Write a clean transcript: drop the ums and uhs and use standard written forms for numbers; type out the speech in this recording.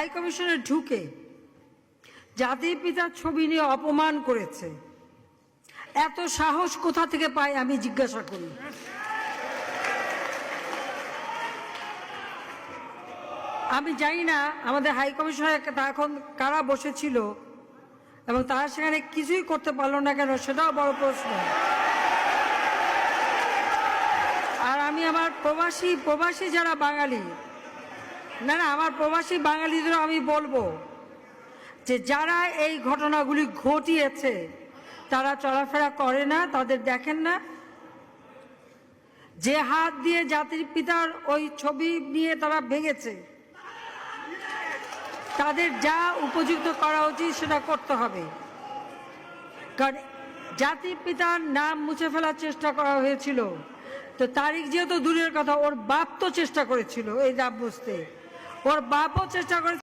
High কমিশনে ঢুকে জাতির পিতার ছবি নিয়ে অপমান করেছে, এত সাহস কোথা থেকে পায় আমি জিজ্ঞাসা করি। আমি জানি না আমাদের হাই কমিশনার এখন কারা বসেছিল এবং তারা সেখানে কিছুই করতে পারলো না কেন, সেটাও বড় প্রশ্ন। আর আমি আমার প্রবাসী যারা বাঙালি, না আমার প্রবাসী বাঙালিদেরও আমি বলবো যে যারা এই ঘটনাগুলি ঘটিয়েছে তারা চলাফেরা করে না, তাদের দেখেন না। যে হাত দিয়ে জাতির পিতার ওই ছবি নিয়ে তারা ভেঙেছে, তাদের যা উপযুক্ত করা উচিত সেটা করতে হবে। কারণ জাতির পিতার নাম মুছে ফেলার চেষ্টা করা হয়েছিল, তো তারিখ যেহেতু দূরের কথা, ওর বাপ তো চেষ্টা করেছিল এই নাম মুছতে, ওর বাপও চেষ্টা করেছিল।